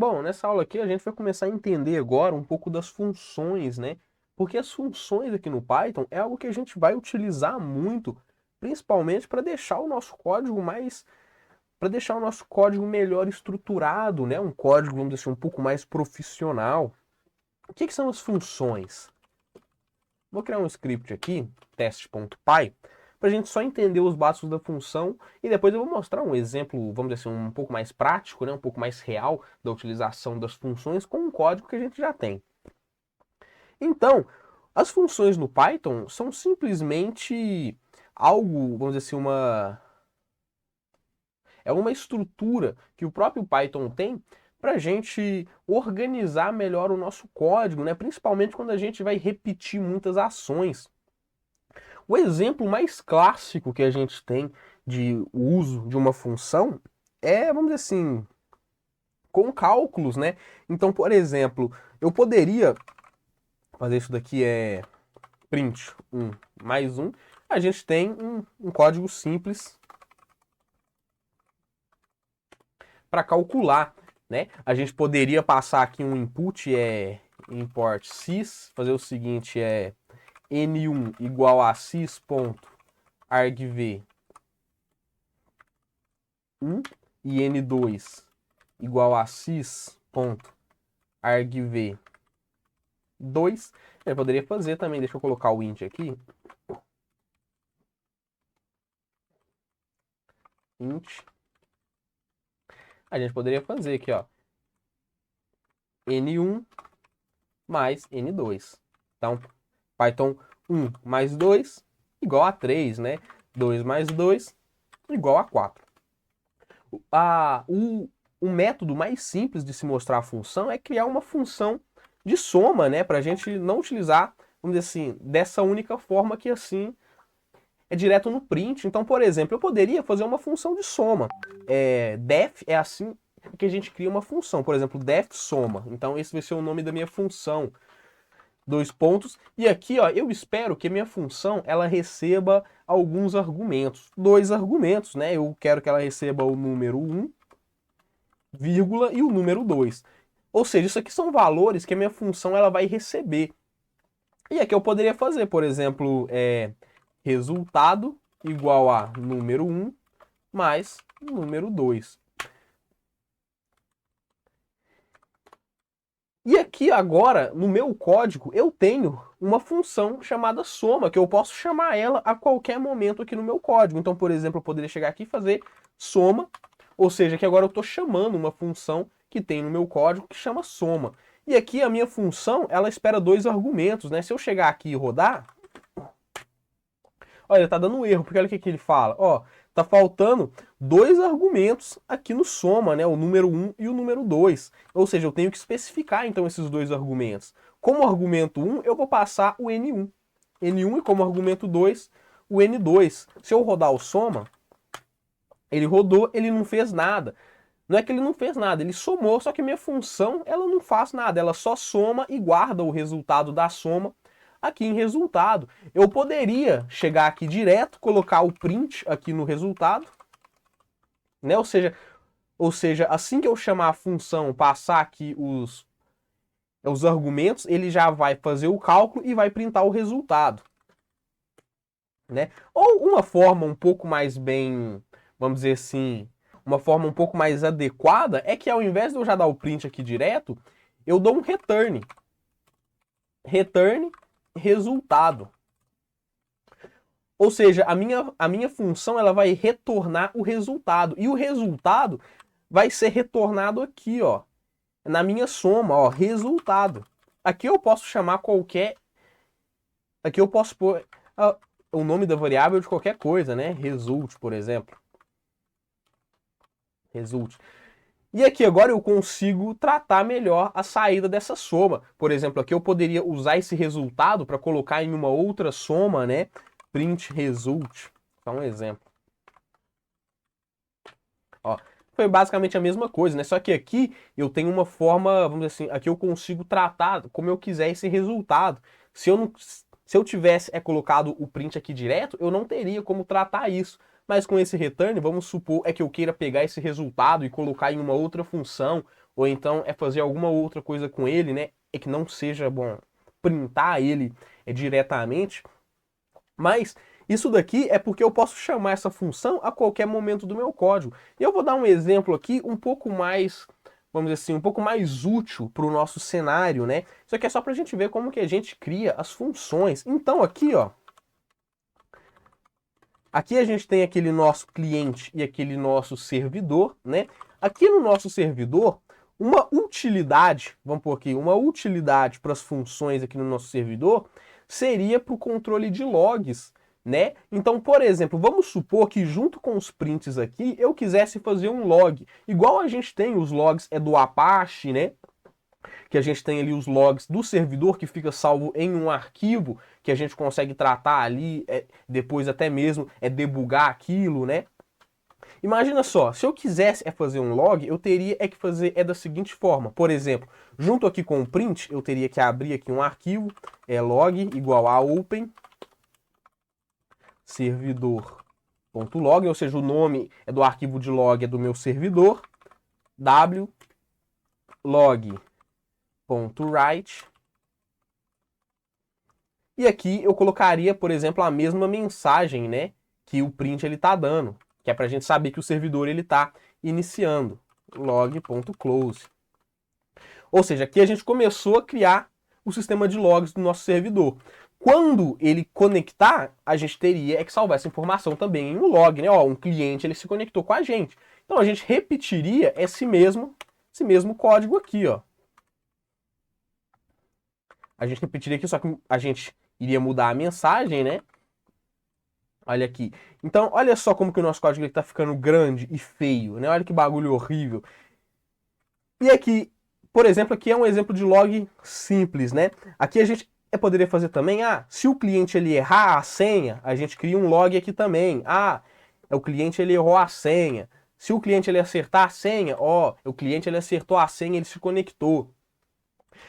Bom, nessa aula aqui a gente vai começar a entender agora um pouco das funções, né? Porque as funções aqui no Python é algo que a gente vai utilizar muito, principalmente para deixar o nosso código melhor estruturado, né? Um código, vamos dizer assim, um pouco mais profissional. O que são as funções? Vou criar um script aqui, teste.py, para a gente só entender os básicos da função e depois eu vou mostrar um exemplo, vamos dizer assim, um pouco mais prático, né, um pouco mais real da utilização das funções com um código que a gente já tem. Então, as funções no Python são simplesmente algo, vamos dizer assim, é uma estrutura que o próprio Python tem para a gente organizar melhor o nosso código, né? Principalmente quando a gente vai repetir muitas ações. O exemplo mais clássico que a gente tem de uso de uma função é, vamos dizer assim, com cálculos, né? Então, por exemplo, eu poderia fazer isso daqui print 1 mais 1. A gente tem um código simples para calcular, né? A gente poderia passar aqui um input, import sys, fazer o seguinte, n1 igual a sys.argv 1 e n2 igual a sys.argv2. Eu poderia fazer também, deixa eu colocar o int aqui. Int. A gente poderia fazer aqui, ó, n1 mais n2. Então, Python 1 mais 2 igual a 3, né? 2 mais 2 igual a 4. O método mais simples de se mostrar a função é criar uma função de soma, né? Para a gente não utilizar, vamos dizer assim, dessa única forma que assim é direto no print. Então, por exemplo, eu poderia fazer uma função de soma. Def é assim que a gente cria uma função. Por exemplo, def soma. Então, esse vai ser o nome da minha função. Dois pontos. E aqui, ó, eu espero que a minha função ela receba alguns argumentos. Dois argumentos, né? Eu quero que ela receba o número 1, vírgula, e o número 2. Ou seja, isso aqui são valores que a minha função ela vai receber. E aqui eu poderia fazer, por exemplo, resultado igual a número 1 mais número 2. E aqui agora, no meu código, eu tenho uma função chamada soma, que eu posso chamar ela a qualquer momento aqui no meu código. Então, por exemplo, eu poderia chegar aqui e fazer soma, ou seja, que agora eu estou chamando uma função que tem no meu código que chama soma. E aqui a minha função, ela espera dois argumentos, né? Se eu chegar aqui e rodar, olha, tá dando um erro, porque olha o que ele fala. Ó, tá faltando dois argumentos aqui no soma, né? O número 1 e o número 2. Ou seja, eu tenho que especificar então esses dois argumentos. Como argumento 1, eu vou passar o N1. N1 e como argumento 2, o N2. Se eu rodar o soma, ele rodou, ele não fez nada. Não é que ele não fez nada, ele somou, só que minha função ela não faz nada, ela só soma e guarda o resultado da soma aqui em resultado. Eu poderia chegar aqui direto, colocar o print aqui no resultado, né? Ou seja, assim que eu chamar a função, passar aqui os argumentos, ele já vai fazer o cálculo e vai printar o resultado, né? Ou uma forma um pouco mais bem, vamos dizer assim, uma forma um pouco mais adequada é que ao invés de eu já dar o print aqui direto, eu dou um return. Return resultado. Ou seja, a minha função ela vai retornar o resultado. E o resultado vai ser retornado aqui, ó, na minha soma, ó, resultado. Aqui eu posso chamar qualquer. Aqui eu posso pôr o nome da variável de qualquer coisa, né? Result, por exemplo. Result. E aqui agora eu consigo tratar melhor a saída dessa soma. Por exemplo, aqui eu poderia usar esse resultado para colocar em uma outra soma, né? Print result. Só um exemplo. Ó, foi basicamente a mesma coisa, né? Só que aqui eu tenho uma forma, vamos dizer assim, aqui eu consigo tratar como eu quiser esse resultado. Se eu tivesse colocado o print aqui direto, eu não teria como tratar isso. Mas com esse return, vamos supor que eu queira pegar esse resultado e colocar em uma outra função, ou então é fazer alguma outra coisa com ele, né? É que não seja, bom, printar ele diretamente, mas isso daqui é porque eu posso chamar essa função a qualquer momento do meu código. E eu vou dar um exemplo aqui um pouco mais, vamos dizer assim, um pouco mais útil para o nosso cenário, né? Isso aqui é só para a gente ver como que a gente cria as funções. Então aqui, ó, aqui a gente tem aquele nosso cliente e aquele nosso servidor, né? Aqui no nosso servidor, uma utilidade, vamos pôr aqui, uma utilidade para as funções aqui no nosso servidor seria para o controle de logs, né? Então, por exemplo, vamos supor que junto com os prints aqui, eu quisesse fazer um log. Igual a gente tem os logs do Apache, né? Que a gente tem ali os logs do servidor que fica salvo em um arquivo que a gente consegue tratar ali, depois até mesmo debugar aquilo, né? Imagina só, se eu quisesse fazer um log, eu teria que fazer da seguinte forma. Por exemplo, junto aqui com o print, eu teria que abrir aqui um arquivo, log igual a open servidor.log, ou seja, o nome do arquivo de log do meu servidor, w log.write. E aqui eu colocaria, por exemplo, a mesma mensagem, né, que o print ele tá dando, que é para a gente saber que o servidor ele tá iniciando, log.close. Ou seja, aqui a gente começou a criar o sistema de logs do nosso servidor. Quando ele conectar, a gente teria que salvar essa informação também em um log, né? Ó, um cliente ele se conectou com a gente. Então a gente repetiria esse mesmo código aqui, ó. A gente repetiria aqui, só que a gente iria mudar a mensagem, né? Olha aqui. Então, olha só como que o nosso código está ficando grande e feio, né? Olha que bagulho horrível. E aqui, por exemplo, aqui é um exemplo de log simples, né? Aqui a gente poderia fazer também, se o cliente ele errar a senha, a gente cria um log aqui também. O cliente ele errou a senha. Se o cliente ele acertar a senha, o cliente ele acertou a senha, ele se conectou.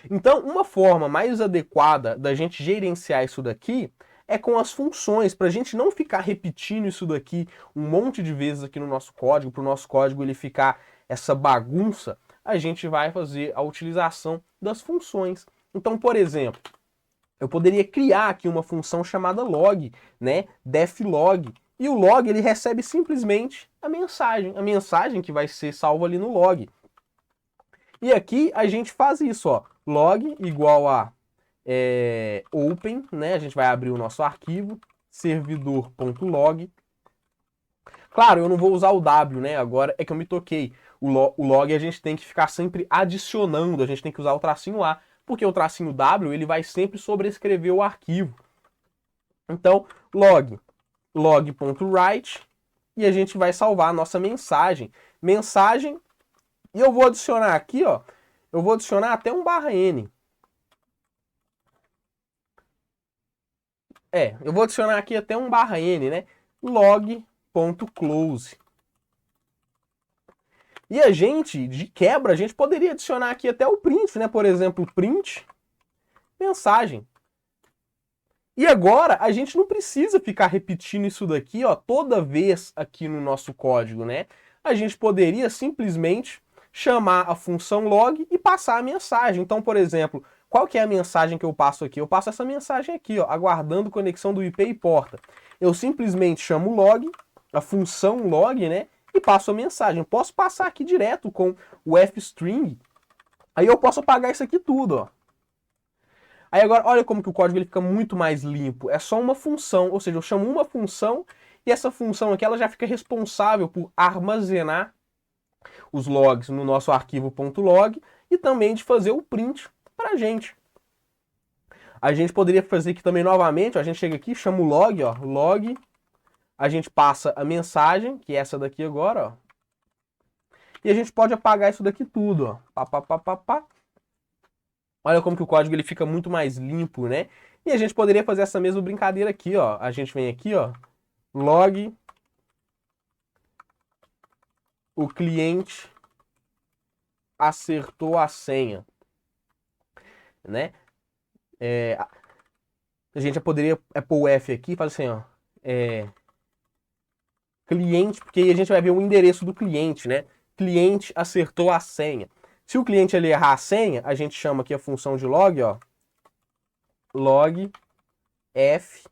Então, uma forma mais adequada da gente gerenciar isso daqui é com as funções, para a gente não ficar repetindo isso daqui um monte de vezes aqui no nosso código, para o nosso código ele ficar essa bagunça, a gente vai fazer a utilização das funções. Então, por exemplo, eu poderia criar aqui uma função chamada log, né, deflog, e o log ele recebe simplesmente a mensagem que vai ser salva ali no log. E aqui a gente faz isso, ó, log igual a open, né? A gente vai abrir o nosso arquivo, servidor.log. Claro, eu não vou usar o W, né? Agora é que eu me toquei. O log a gente tem que ficar sempre adicionando, a gente tem que usar o tracinho A, porque o tracinho W ele vai sempre sobrescrever o arquivo. Então, log.write, e a gente vai salvar a nossa mensagem. E eu vou adicionar aqui, ó, eu vou adicionar até um /n. Eu vou adicionar aqui até um /n, né? log.close. E a gente, de quebra, a gente poderia adicionar aqui até o print, né? Por exemplo, print mensagem. E agora a gente não precisa ficar repetindo isso daqui, ó, toda vez aqui no nosso código, né? A gente poderia simplesmente chamar a função log e passar a mensagem. Então, por exemplo, qual que é a mensagem que eu passo aqui? Eu passo essa mensagem aqui, ó, aguardando conexão do IP e porta. Eu simplesmente chamo log, a função log, né? E passo a mensagem. Posso passar aqui direto com o fstring. Aí eu posso apagar isso aqui tudo, ó. Aí agora, olha como que o código ele fica muito mais limpo. É só uma função, ou seja, eu chamo uma função e essa função aqui ela já fica responsável por armazenar os logs no nosso arquivo .log e também de fazer o print pra gente. A gente poderia fazer aqui também novamente, ó, a gente chega aqui, chama o log, ó, log, a gente passa a mensagem, que é essa daqui agora, ó, e a gente pode apagar isso daqui tudo, ó, pá. Olha como que o código ele fica muito mais limpo, né? E a gente poderia fazer essa mesma brincadeira aqui, ó, a gente vem aqui, ó, log, o cliente acertou a senha, né? A gente já poderia pôr o F aqui e fazer assim, ó, cliente, porque aí a gente vai ver o endereço do cliente, né? Cliente acertou a senha. Se o cliente ele errar a senha, a gente chama aqui a função de log, ó, log f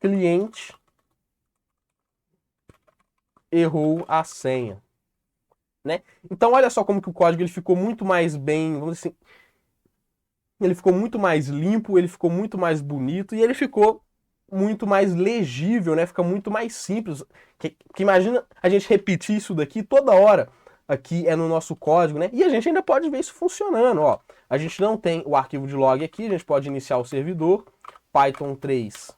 cliente errou a senha, né? Então olha só como que o código ele ficou muito mais bem, vamos dizer assim, ele ficou muito mais limpo, ele ficou muito mais bonito e ele ficou muito mais legível, né? Fica muito mais simples. Que imagina a gente repetir isso daqui toda hora. Aqui é no nosso código, né? E a gente ainda pode ver isso funcionando, ó. A gente não tem o arquivo de log aqui, a gente pode iniciar o servidor, Python 3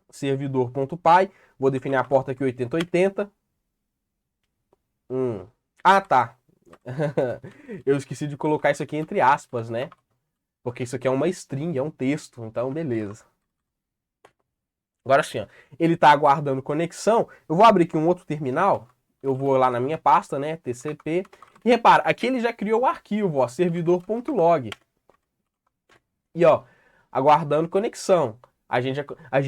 servidor.py, vou definir a porta aqui 8080. Ah, tá. Eu esqueci de colocar isso aqui entre aspas, né? Porque isso aqui é uma string, é um texto, então beleza. Agora sim, ó, ele está aguardando conexão. Eu vou abrir aqui um outro terminal. Eu vou lá na minha pasta, né, TCP. E repara, aqui ele já criou o arquivo, ó, servidor.log. E ó, aguardando conexão. A gente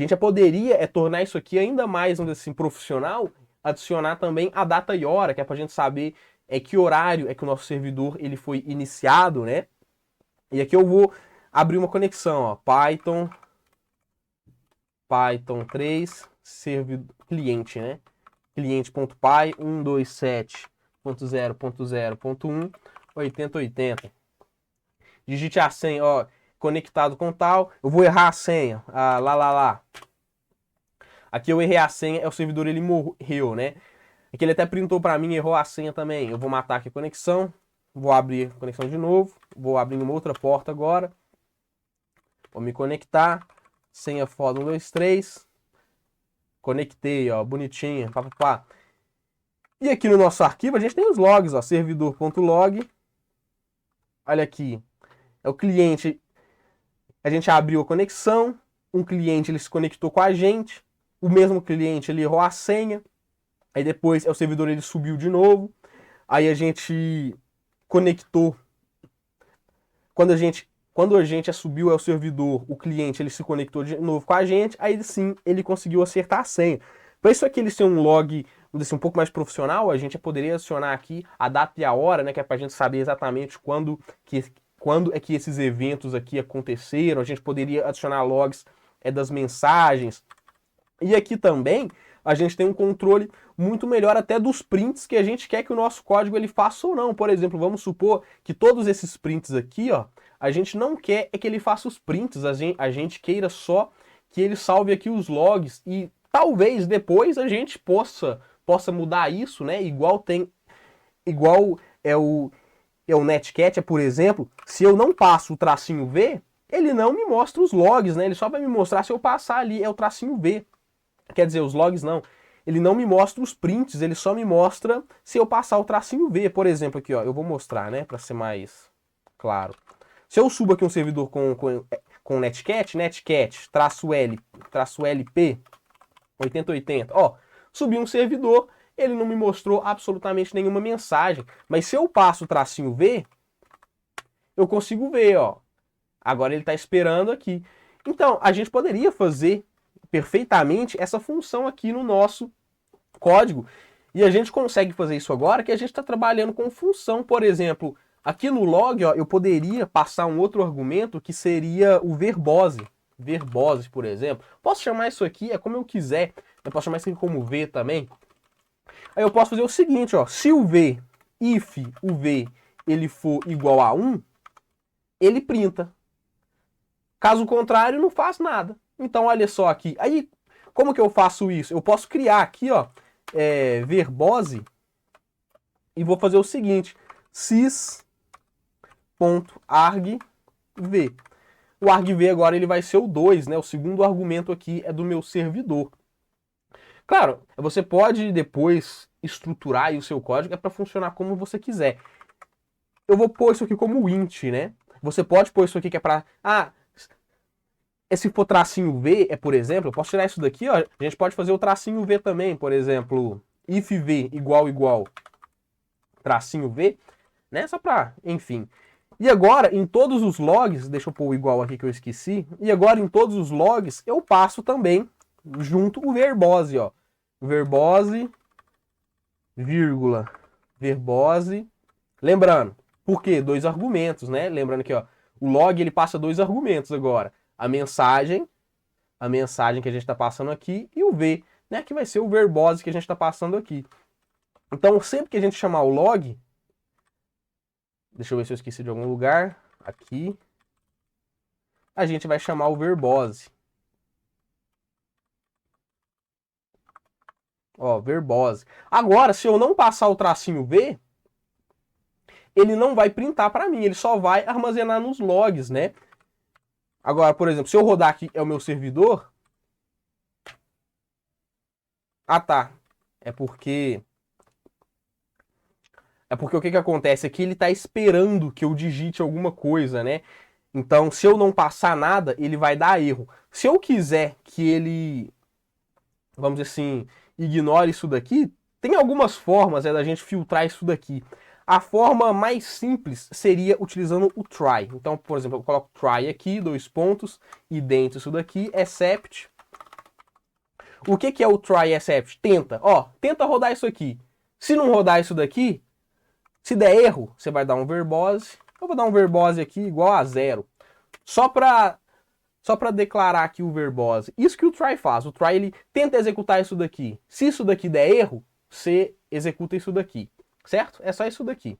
já poderia tornar isso aqui ainda mais, vamos dizer assim, profissional, adicionar também a data e hora, que é para a gente saber que horário é que o nosso servidor ele foi iniciado, né? E aqui eu vou abrir uma conexão, ó, Python 3 servidor cliente, né? Cliente.py 127.0.0.1 8080. Digite a senha, ó, conectado com tal. Eu vou errar a senha. Ah, lá. Aqui eu errei a senha, o servidor ele morreu, né? Aqui ele até printou para mim, errou a senha também. Eu vou matar aqui a conexão. Vou abrir a conexão de novo. Vou abrir uma outra porta agora. Vou me conectar. Senha foda 123. Conectei, ó, bonitinha, papapá. E aqui no nosso arquivo a gente tem os logs, ó, servidor.log. Olha aqui, é o cliente, a gente abriu a conexão, um cliente ele se conectou com a gente, o mesmo cliente ele errou a senha, aí depois o servidor ele subiu de novo, aí a gente conectou, quando a gente subiu ao servidor, o cliente ele se conectou de novo com a gente, aí sim ele conseguiu acertar a senha. Para isso aqui ele ser um log um pouco mais profissional, a gente poderia adicionar aqui a data e a hora, né, que é para a gente saber exatamente quando é que esses eventos aqui aconteceram. A gente poderia adicionar logs das mensagens. E aqui também a gente tem um controle muito melhor até dos prints que a gente quer que o nosso código ele faça ou não. Por exemplo, vamos supor que todos esses prints aqui, ó, a gente não quer que ele faça os prints, a gente queira só que ele salve aqui os logs e talvez depois a gente possa mudar isso, né? Igual é o Netcat, por exemplo, se eu não passo o tracinho V, ele não me mostra os logs, né? Ele só vai me mostrar se eu passar ali, é o tracinho V. Quer dizer, os logs não. Ele não me mostra os prints, ele só me mostra se eu passar o tracinho V. Por exemplo, aqui, ó, eu vou mostrar, né, para ser mais claro. Se eu subo aqui um servidor com Netcat, traço L, traço LP, 8080, ó, subi um servidor, ele não me mostrou absolutamente nenhuma mensagem, mas se eu passo o tracinho V, eu consigo ver, ó, agora ele está esperando aqui. Então, a gente poderia fazer perfeitamente essa função aqui no nosso código, e a gente consegue fazer isso agora que a gente está trabalhando com função, por exemplo, aqui no log, ó, eu poderia passar um outro argumento que seria o verbose, por exemplo. Posso chamar isso aqui, é como eu quiser. Eu posso chamar isso aqui como V também. Aí eu posso fazer o seguinte, ó. Se o V, if o V, ele for igual a 1, ele printa. Caso contrário, não faz nada. Então, olha só aqui. Aí, como que eu faço isso? Eu posso criar aqui, ó, verbose e vou fazer o seguinte. sys.argv. O argv agora ele vai ser o 2, né? O segundo argumento aqui é do meu servidor. Claro, você pode depois estruturar aí o seu código para funcionar como você quiser. Eu vou pôr isso aqui como int, né? Você pode pôr isso aqui que é para... esse for tracinho V, por exemplo, eu posso tirar isso daqui, ó. A gente pode fazer o tracinho V também, por exemplo, if V igual, tracinho V, né? Só para, enfim... E agora, em todos os logs, deixa eu pôr o igual aqui que eu esqueci, e agora em todos os logs eu passo também junto o verbose, ó. Verbose, vírgula, verbose. Lembrando, por quê? Dois argumentos, né? Lembrando que ó, o log ele passa dois argumentos agora. A mensagem que a gente está passando aqui e o v, né? Que vai ser o verbose que a gente está passando aqui. Então, sempre que a gente chamar o log, deixa eu ver se eu esqueci de algum lugar, aqui, a gente vai chamar o verbose. Ó, verbose. Agora, se eu não passar o tracinho V, ele não vai printar para mim, ele só vai armazenar nos logs, né? Agora, por exemplo, se eu rodar aqui, é o meu servidor. Ah, tá. É porque... É porque o que acontece aqui, ele está esperando que eu digite alguma coisa, né? Então, se eu não passar nada, ele vai dar erro. Se eu quiser que ele, vamos dizer assim, ignore isso daqui, tem algumas formas da gente filtrar isso daqui. A forma mais simples seria utilizando o try. Então, por exemplo, eu coloco try aqui, dois pontos, e dentro disso daqui, except. O que é o try except? Tenta. Ó, tenta rodar isso aqui. Se não rodar isso daqui, se der erro, você vai dar um verbose. Eu vou dar um verbose aqui igual a 0. Só para declarar aqui o verbose. Isso que o try faz. O try ele tenta executar isso daqui. Se isso daqui der erro, você executa isso daqui. Certo? É só isso daqui.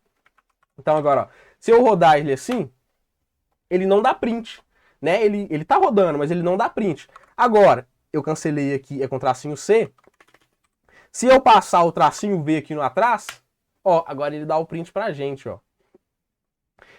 Então agora, ó, se eu rodar ele assim, ele não dá print. Né? Ele tá rodando, mas ele não dá print. Agora, eu cancelei aqui, é com tracinho C. Se eu passar o tracinho V aqui no atrás, ó, agora ele dá o print pra gente, ó.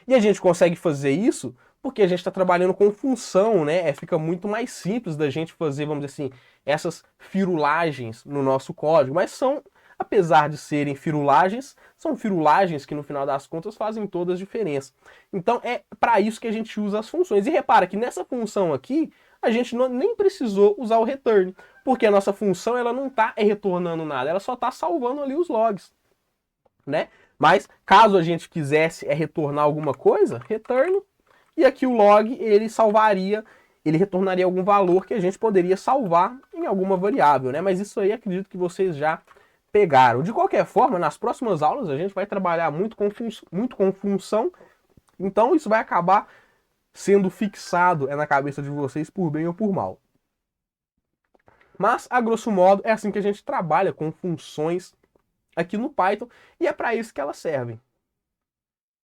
E a gente consegue fazer isso porque a gente está trabalhando com função, né? Fica muito mais simples da gente fazer, vamos dizer assim, essas firulagens no nosso código. Mas são, apesar de serem firulagens, são firulagens que no final das contas fazem toda a diferença. Então é para isso que a gente usa as funções. E repara que nessa função aqui, a gente nem precisou usar o return, porque a nossa função ela não está retornando nada, ela só está salvando ali os logs, né? Mas caso a gente quisesse retornar alguma coisa, return, e aqui o log ele salvaria, ele retornaria algum valor que a gente poderia salvar em alguma variável, né? Mas isso aí acredito que vocês já pegaram. De qualquer forma, nas próximas aulas a gente vai trabalhar muito com função, então isso vai acabar sendo fixado na cabeça de vocês por bem ou por mal. Mas, a grosso modo, é assim que a gente trabalha com funções aqui no Python, e é para isso que elas servem.